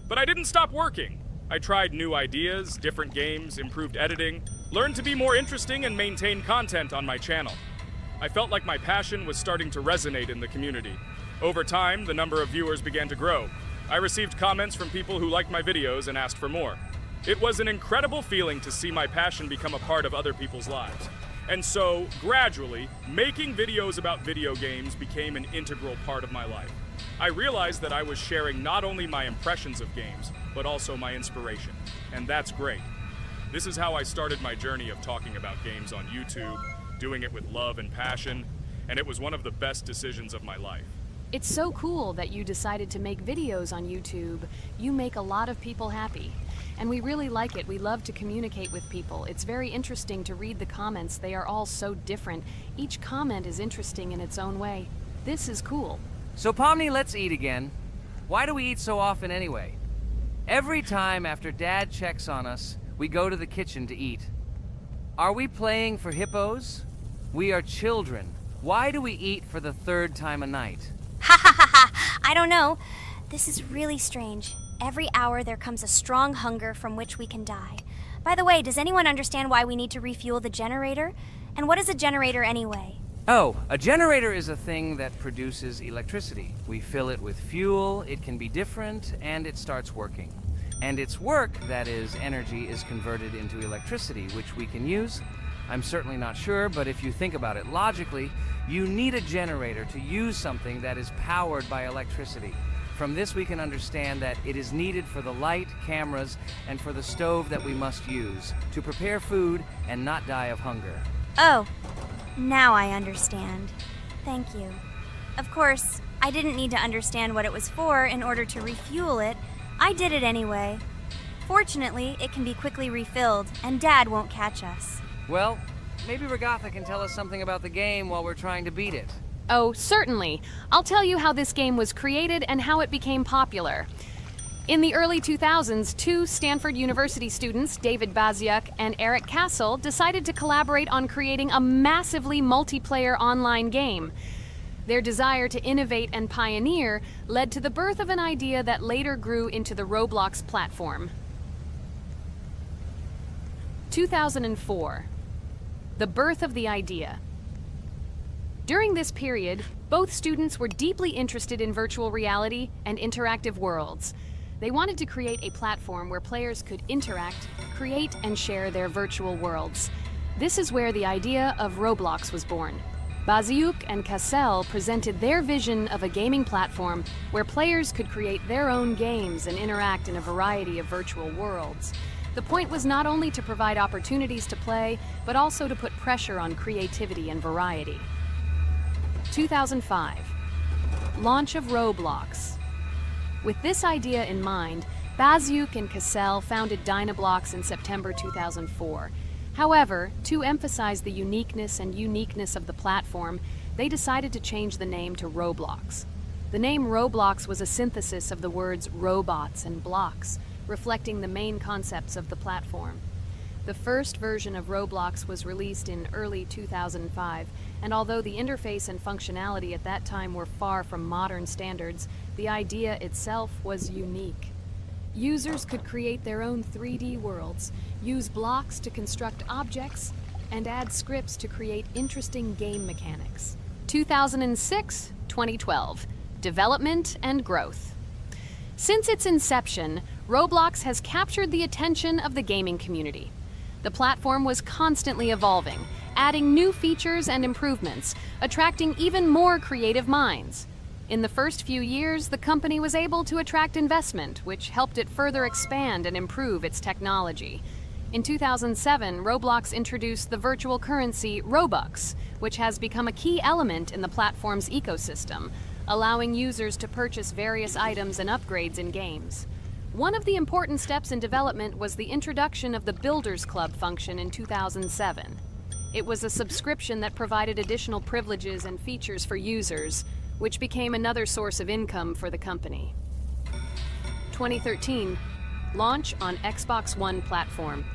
But I didn't stop working. I tried new ideas, different games, improved editing, learned to be more interesting, and maintain content on my channel. I felt like my passion was starting to resonate in the community. Over time, the number of viewers began to grow. I received comments from people who liked my videos and asked for more. It was an incredible feeling to see my passion become a part of other people's lives. And so, gradually, making videos about video games became an integral part of my life. I realized that I was sharing not only my impressions of games, but also my inspiration. And that's great. This is how I started my journey of talking about games on YouTube, doing it with love and passion, and it was one of the best decisions of my life. It's so cool that you decided to make videos on YouTube. You make a lot of people happy. And we really like it. We love to communicate with people. It's very interesting to read the comments. They are all so different. Each comment is interesting in its own way. This is cool. So Pomni, let's eat again. Why do we eat so often anyway? Every time after Dad checks on us, we go to the kitchen to eat. Are we playing for hippos? We are children. Why do we eat for the third time a night? Ha ha ha ha! I don't know. This is really strange. Every hour there comes a strong hunger from which we can die. By the way, does anyone understand why we need to refuel the generator? And what is a generator anyway? Oh, a generator is a thing that produces electricity. We fill it with fuel, it can be different, and it starts working. And its work, that is, energy, is converted into electricity, which we can use. I'm certainly not sure, but if you think about it logically, you need a generator to use something that is powered by electricity. From this we can understand that it is needed for the light, cameras, and for the stove that we must use to prepare food and not die of hunger. Oh, now I understand. Thank you. Of course, I didn't need to understand what it was for in order to refuel it. I did it anyway. Fortunately, it can be quickly refilled, and Dad won't catch us. Well, maybe Regatha can tell us something about the game while we're trying to beat it. Oh, certainly. I'll tell you how this game was created and how it became popular. In the early 2000s, two Stanford University students, David Baziuk and Eric Castle, decided to collaborate on creating a massively multiplayer online game. Their desire to innovate and pioneer led to the birth of an idea that later grew into the Roblox platform. 2004. The birth of the idea. During this period, both students were deeply interested in virtual reality and interactive worlds. They wanted to create a platform where players could interact, create, and share their virtual worlds. This is where the idea of Roblox was born. Baziuk and Cassell presented their vision of a gaming platform where players could create their own games and interact in a variety of virtual worlds. The point was not only to provide opportunities to play, but also to put pressure on creativity and variety. 2005. Launch of Roblox. With this idea in mind, Baziuk and Cassell founded Dynablox in September 2004. However, to emphasize the uniqueness of the platform, they decided to change the name to Roblox. The name Roblox was a synthesis of the words robots and blocks, reflecting the main concepts of the platform. The first version of Roblox was released in early 2005, and although the interface and functionality at that time were far from modern standards, the idea itself was unique. Users could create their own 3D worlds, use blocks to construct objects, and add scripts to create interesting game mechanics. 2006-2012. Development and growth. Since its inception, Roblox has captured the attention of the gaming community. The platform was constantly evolving, adding new features and improvements, attracting even more creative minds. In the first few years, the company was able to attract investment, which helped it further expand and improve its technology. In 2007, Roblox introduced the virtual currency Robux, which has become a key element in the platform's ecosystem, allowing users to purchase various items and upgrades in games. One of the important steps in development was the introduction of the Builders Club function in 2007. It was a subscription that provided additional privileges and features for users. which became another source of income for the company. 2013, launch on Xbox One platform.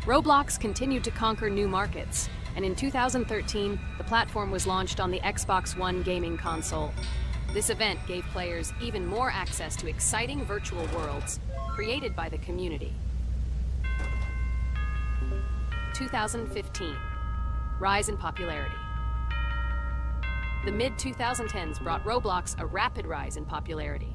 Roblox continued to conquer new markets, and in 2013, the platform was launched on the Xbox One gaming console. This event gave players even more access to exciting virtual worlds created by the community. 2015, rise in popularity. The mid-2010s brought Roblox a rapid rise in popularity.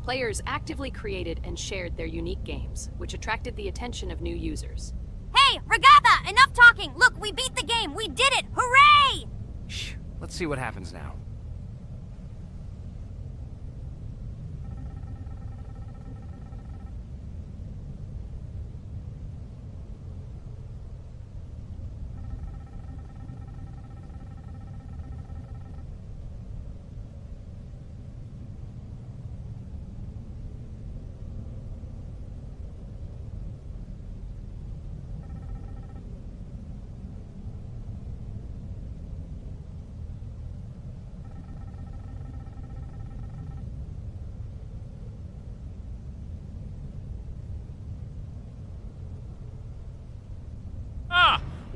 Players actively created and shared their unique games, which attracted the attention of new users. Hey, Regatha, enough talking! Look, we beat the game! We did it! Hooray! Shh, let's see what happens now.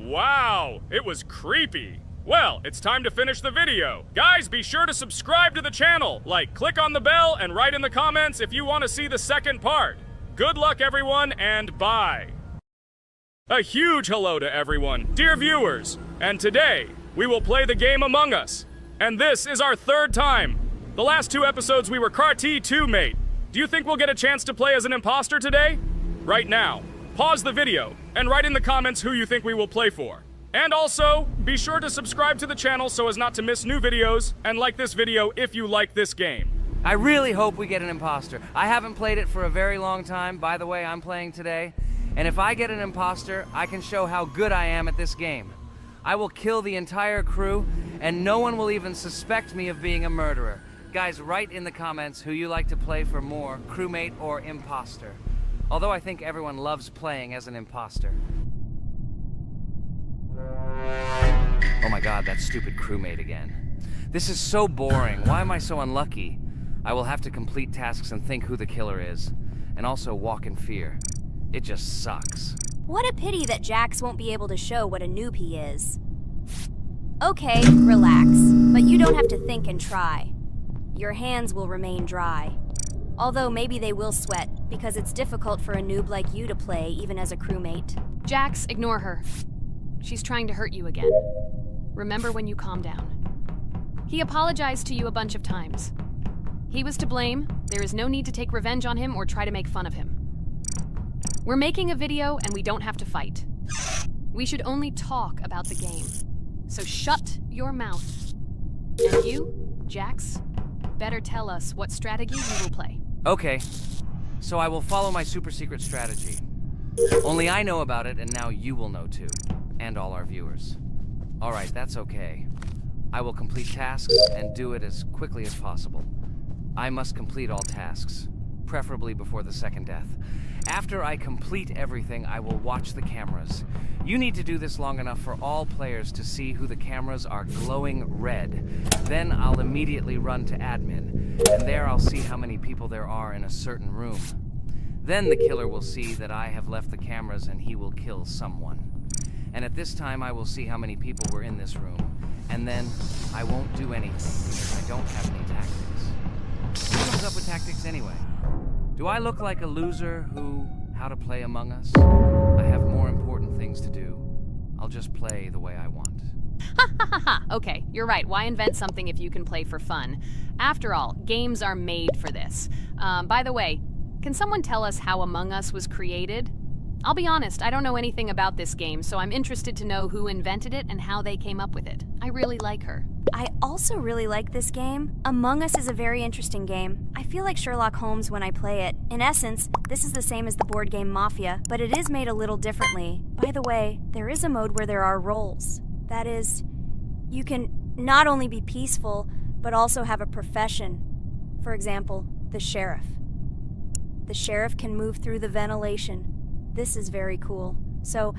Wow, it was creepy. Well, it's time to finish the video. Guys, be sure to subscribe to the channel. Click on the bell and write in the comments if you want to see the second part. Good luck, everyone, and bye. A huge hello to everyone, dear viewers. And today, we will play the game Among Us. And this is our third time. The last 2 episodes we were Carti 2 mate. Do you think we'll get a chance to play as an imposter today? Right now, pause the video and write in the comments who you think we will play for. And also, be sure to subscribe to the channel so as not to miss new videos, and like this video if you like this game. I really hope we get an imposter. I haven't played it for a very long time. By the way, I'm playing today. And if I get an imposter, I can show how good I am at this game. I will kill the entire crew, and no one will even suspect me of being a murderer. Guys, write in the comments who you like to play for more, crewmate or imposter. Although I think everyone loves playing as an imposter. Oh my god, that stupid crewmate again. This is so boring. Why am I so unlucky? I will have to complete tasks and think who the killer is. And also walk in fear. It just sucks. What a pity that Jax won't be able to show what a noob he is. Okay, relax. But you don't have to think and try. Your hands will remain dry. Although maybe they will sweat, because it's difficult for a noob like you to play, even as a crewmate. Jax, ignore her. She's trying to hurt you again. Remember when you calm down. He apologized to you a bunch of times. He was to blame. There is no need to take revenge on him or try to make fun of him. We're making a video and we don't have to fight. We should only talk about the game. So shut your mouth. And you, Jax, better tell us what strategy you will play. Okay, so I will follow my super secret strategy. Only I know about it, and now you will know too. And all our viewers. Alright, that's okay. I will complete tasks and do it as quickly as possible. I must complete all tasks, preferably before the second death. After I complete everything, I will watch the cameras. You need to do this long enough for all players to see who the cameras are glowing red. Then I'll immediately run to admin, and there I'll see how many people there are in a certain room. Then the killer will see that I have left the cameras and he will kill someone. And at this time I will see how many people were in this room. And then I won't do anything because I don't have any tactics. Who comes up with tactics anyway? Do I look like a loser who, how to play Among Us? I have more important things to do. I'll just play the way I want. Ha ha ha ha! Okay, you're right. Why invent something if you can play for fun? After all, games are made for this. By the way, can someone tell us how Among Us was created? I'll be honest, I don't know anything about this game, so I'm interested to know who invented it and how they came up with it. I really like her. I also really like this game. Among Us is a very interesting game. I feel like Sherlock Holmes when I play it. In essence, this is the same as the board game Mafia, but it is made a little differently. By the way, there is a mode where there are roles. That is, you can not only be peaceful, but also have a profession. For example, the sheriff. The sheriff can move through the ventilation. This is very cool. So,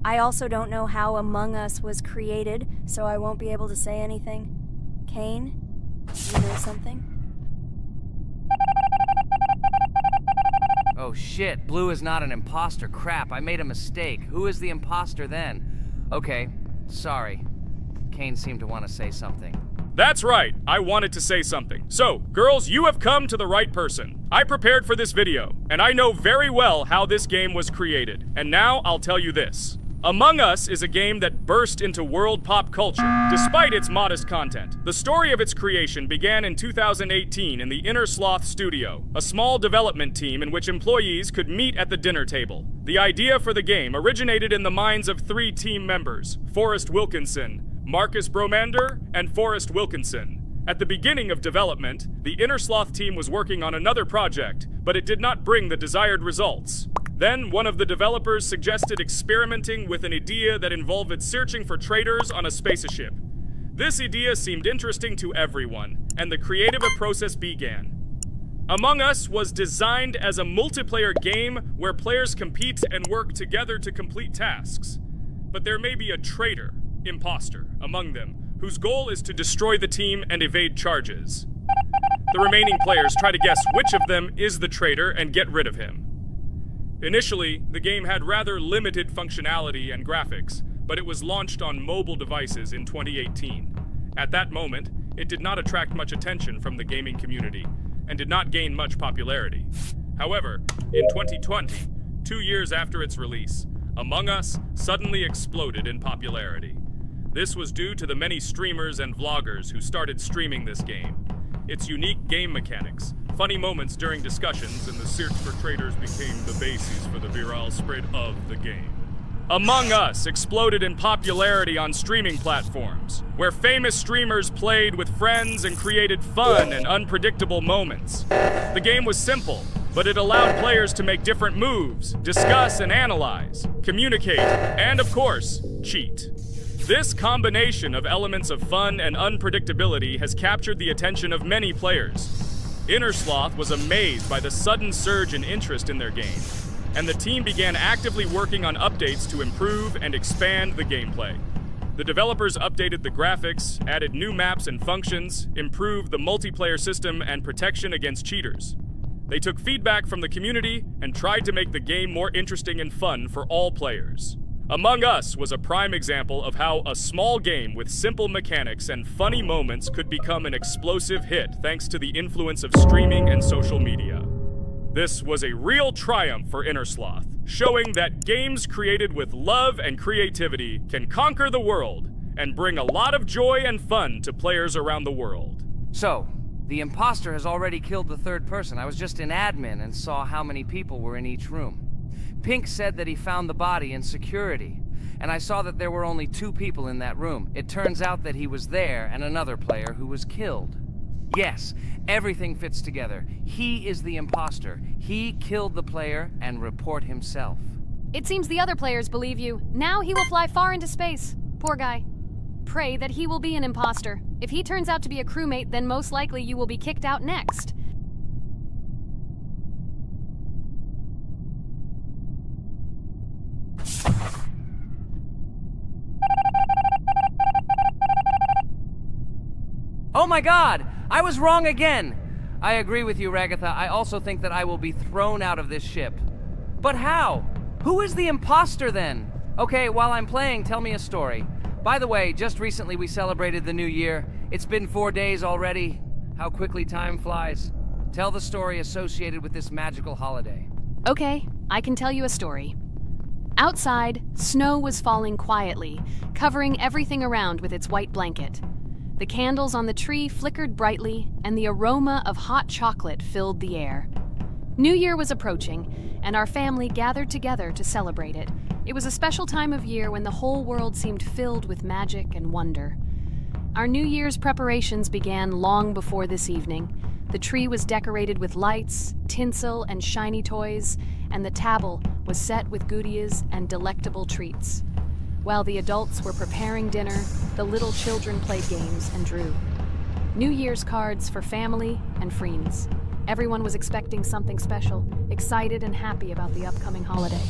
I also don't know how Among Us was created, so I won't be able to say anything. Kane? You know something? Oh shit, Blue is not an imposter. Crap, I made a mistake. Who is the imposter then? Okay, sorry. Kane seemed to want to say something. That's right, I wanted to say something. So, girls, you have come to the right person. I prepared for this video, and I know very well how this game was created. And now I'll tell you this. Among Us is a game that burst into world pop culture, despite its modest content. The story of its creation began in 2018 in the Inner Sloth Studio, a small development team in which employees could meet at the dinner table. The idea for the game originated in the minds of 3 team members, Forrest Wilkinson, Marcus Bromander, and Forrest Wilkinson. At the beginning of development, the Inner Sloth team was working on another project, but it did not bring the desired results. Then, one of the developers suggested experimenting with an idea that involved searching for traitors on a spaceship. This idea seemed interesting to everyone, and the creative process began. Among Us was designed as a multiplayer game where players compete and work together to complete tasks. But there may be a traitor, imposter, among them, whose goal is to destroy the team and evade charges. The remaining players try to guess which of them is the traitor and get rid of him. Initially, the game had rather limited functionality and graphics, but it was launched on mobile devices in 2018. At that moment, it did not attract much attention from the gaming community, and did not gain much popularity. However, in 2020, 2 years after its release, Among Us suddenly exploded in popularity. This was due to the many streamers and vloggers who started streaming this game. Its unique game mechanics, funny moments during discussions, and the search for traitors became the basis for the viral spread of the game. Among Us exploded in popularity on streaming platforms, where famous streamers played with friends and created fun and unpredictable moments. The game was simple, but it allowed players to make different moves, discuss and analyze, communicate, and of course, cheat. This combination of elements of fun and unpredictability has captured the attention of many players. Inner Sloth was amazed by the sudden surge in interest in their game, and the team began actively working on updates to improve and expand the gameplay. The developers updated the graphics, added new maps and functions, improved the multiplayer system and protection against cheaters. They took feedback from the community and tried to make the game more interesting and fun for all players. Among Us was a prime example of how a small game with simple mechanics and funny moments could become an explosive hit thanks to the influence of streaming and social media. This was a real triumph for Inner Sloth, showing that games created with love and creativity can conquer the world and bring a lot of joy and fun to players around the world. So, the imposter has already killed the third person. I was just in admin and saw how many people were in each room. Pink said that he found the body in security, and I saw that there were only 2 people in that room. It turns out that he was there and another player who was killed. Yes, everything fits together. He is the imposter. He killed the player and report himself. It seems the other players believe you. Now he will fly far into space. Poor guy. Pray that he will be an imposter. If he turns out to be a crewmate, then most likely you will be kicked out next. Oh my god! I was wrong again! I agree with you, Ragatha. I also think that I will be thrown out of this ship. But how? Who is the imposter then? Okay, while I'm playing, tell me a story. By the way, just recently we celebrated the new year. It's been 4 days already. How quickly time flies. Tell the story associated with this magical holiday. Okay, I can tell you a story. Outside, snow was falling quietly, covering everything around with its white blanket. The candles on the tree flickered brightly, and the aroma of hot chocolate filled the air. New Year was approaching, and our family gathered together to celebrate it. It was a special time of year when the whole world seemed filled with magic and wonder. Our New Year's preparations began long before this evening. The tree was decorated with lights, tinsel, and shiny toys, and the table was set with goodies and delectable treats. While the adults were preparing dinner, the little children played games and drew. New Year's cards for family and friends. Everyone was expecting something special, excited and happy about the upcoming holiday.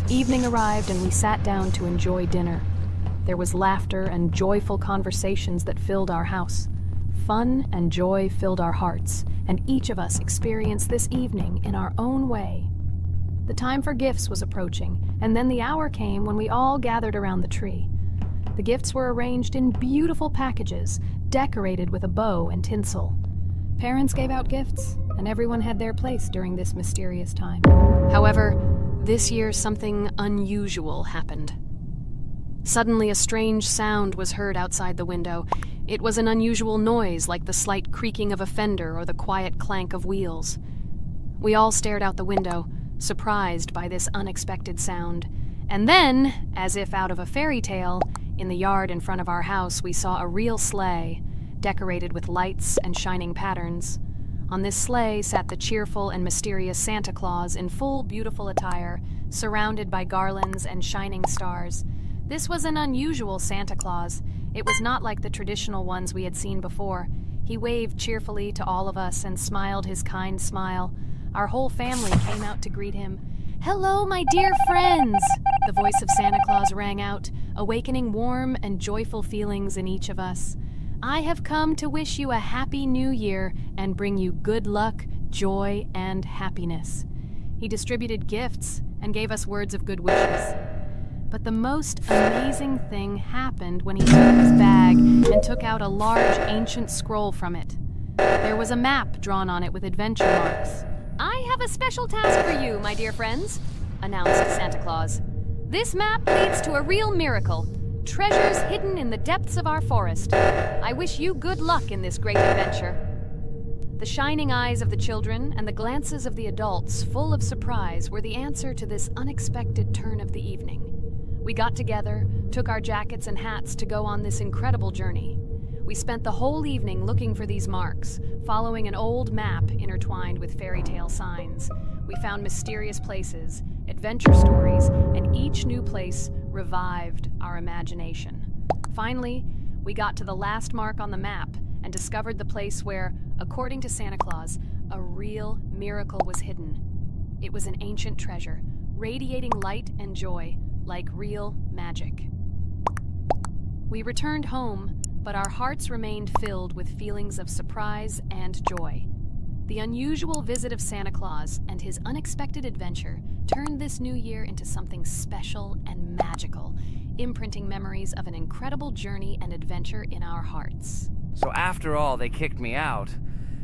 Evening arrived and we sat down to enjoy dinner. There was laughter and joyful conversations that filled our house. Fun and joy filled our hearts, and each of us experienced this evening in our own way. The time for gifts was approaching, and then the hour came when we all gathered around the tree. The gifts were arranged in beautiful packages, decorated with a bow and tinsel. Parents gave out gifts, and everyone had their place during this mysterious time. However, this year something unusual happened. Suddenly a strange sound was heard outside the window. It was an unusual noise, like the slight creaking of a fender or the quiet clank of wheels. We all stared out the window, surprised by this unexpected sound. And then, as if out of a fairy tale, in the yard in front of our house we saw a real sleigh, decorated with lights and shining patterns. On this sleigh sat the cheerful and mysterious Santa Claus in full beautiful attire, surrounded by garlands and shining stars. This was an unusual Santa Claus. It was not like the traditional ones we had seen before. He waved cheerfully to all of us and smiled his kind smile. Our whole family came out to greet him. "Hello, my dear friends!" The voice of Santa Claus rang out, awakening warm and joyful feelings in each of us. "I have come to wish you a happy new year and bring you good luck, joy, and happiness." He distributed gifts and gave us words of good wishes. But the most amazing thing happened when he took his bag and took out a large ancient scroll from it. There was a map drawn on it with adventure marks. "I have a special task for you, my dear friends," announced Santa Claus. "This map leads to a real miracle. Treasures hidden in the depths of our forest. I wish you good luck in this great adventure." The shining eyes of the children and the glances of the adults, full of surprise, were the answer to this unexpected turn of the evening. We got together, took our jackets and hats to go on this incredible journey. We spent the whole evening looking for these marks, following an old map intertwined with fairy tale signs. We found mysterious places, adventure stories, and each new place revived our imagination. Finally, we got to the last mark on the map and discovered the place where, according to Santa Claus, a real miracle was hidden. It was an ancient treasure, radiating light and joy, like real magic. We returned home, but our hearts remained filled with feelings of surprise and joy. The unusual visit of Santa Claus and his unexpected adventure turned this new year into something special and magical, imprinting memories of an incredible journey and adventure in our hearts. So after all, they kicked me out,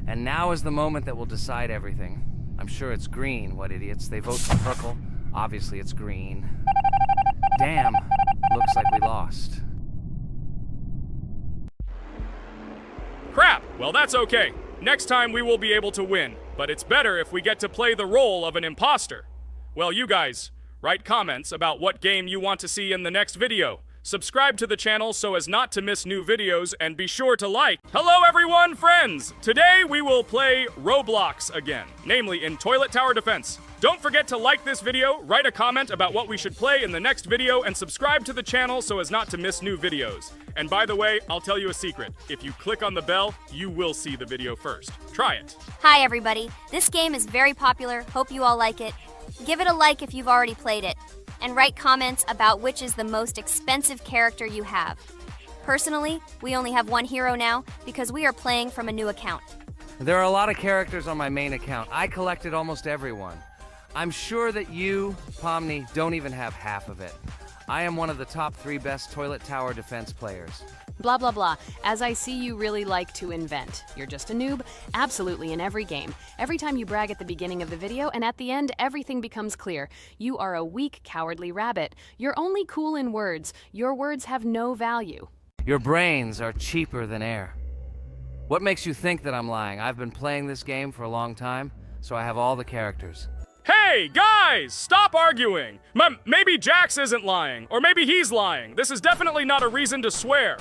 and now is the moment that will decide everything. I'm sure it's green, what idiots. They vote for purple. Obviously it's green. Damn, looks like we lost. Crap! Well, that's okay. Next time we will be able to win, but it's better if we get to play the role of an imposter. Well, you guys, write comments about what game you want to see in the next video. Subscribe to the channel so as not to miss new videos, and be sure to like. Hello everyone, friends! Today we will play Roblox again, namely in Toilet Tower Defense. Don't forget to like this video, write a comment about what we should play in the next video, and subscribe to the channel so as not to miss new videos. And by the way, I'll tell you a secret. If you click on the bell, you will see the video first. Try it. Hi everybody, this game is very popular, hope you all like it. Give it a like if you've already played it, and write comments about which is the most expensive character you have. Personally, we only have one hero now because we are playing from a new account. There are a lot of characters on my main account. I collected almost everyone. I'm sure that you, Pomni, don't even have half of it. I am one of the top 3 best Toilet Tower Defense players. Blah, blah, blah. As I see you really like to invent. You're just a noob? Absolutely, in every game. Every time you brag at the beginning of the video, and at the end, everything becomes clear. You are a weak, cowardly rabbit. You're only cool in words. Your words have no value. Your brains are cheaper than air. What makes you think that I'm lying? I've been playing this game for a long time, so I have all the characters. Hey, guys! Stop arguing! Maybe Jax isn't lying, or maybe he's lying. This is definitely not a reason to swear.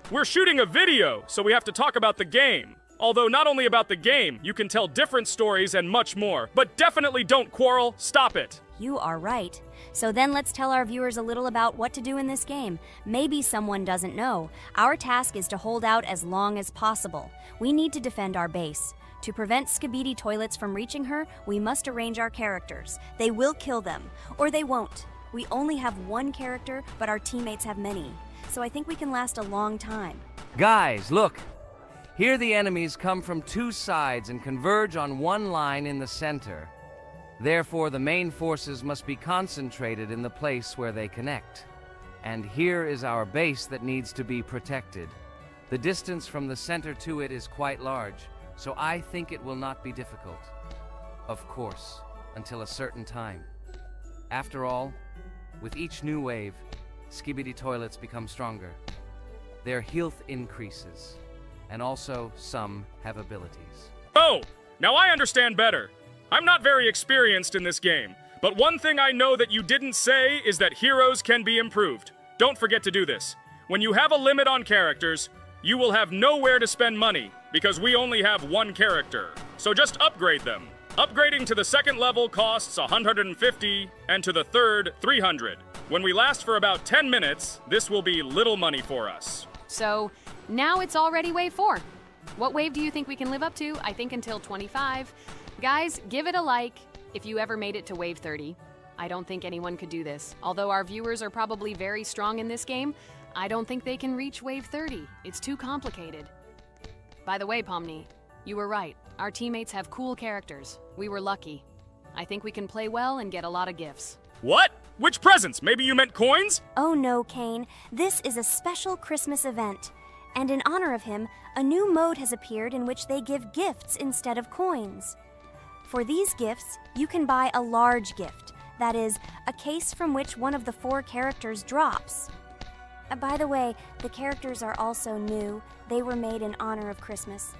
We're shooting a video, so we have to talk about the game. Although not only about the game, you can tell different stories and much more. But definitely don't quarrel. Stop it. You are right. So then let's tell our viewers a little about what to do in this game. Maybe someone doesn't know. Our task is to hold out as long as possible. We need to defend our base. To prevent Skibidi Toilets from reaching her, we must arrange our characters. They will kill them, or they won't. We only have one character, but our teammates have many. So I think we can last a long time. Guys, look! Here the enemies come from two sides and converge on one line in the center. Therefore, the main forces must be concentrated in the place where they connect. And here is our base that needs to be protected. The distance from the center to it is quite large, so I think it will not be difficult. Of course, until a certain time. After all, with each new wave, Skibidi toilets become stronger. Their health increases, and also some have abilities. Oh, now I understand better. I'm not very experienced in this game, but one thing I know that you didn't say is that heroes can be improved. Don't forget to do this. When you have a limit on characters, you will have nowhere to spend money, because we only have one character. So just upgrade them. Upgrading to the second level costs 150, and to the third, 300. When we last for about 10 minutes, this will be little money for us. So, now it's already wave 4. What wave do you think we can live up to? I think until 25. Guys, give it a like if you ever made it to wave 30. I don't think anyone could do this. Although our viewers are probably very strong in this game, I don't think they can reach wave 30. It's too complicated. By the way, Pomni, you were right. Our teammates have cool characters. We were lucky. I think we can play well and get a lot of gifts. What? Which presents? Maybe you meant coins? Oh no, Kane. This is a special Christmas event. And in honor of him, a new mode has appeared in which they give gifts instead of coins. For these gifts, you can buy a large gift. That is, a case from which one of the 4 characters drops. By the way, the characters are also new. They were made in honor of Christmas.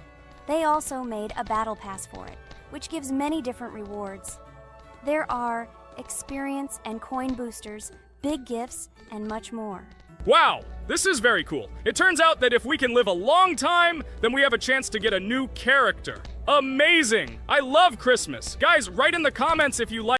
They also made a battle pass for it, which gives many different rewards. There are experience and coin boosters, big gifts, and much more. Wow, this is very cool. It turns out that if we can live a long time, then we have a chance to get a new character. Amazing! I love Christmas. Guys, write in the comments if you like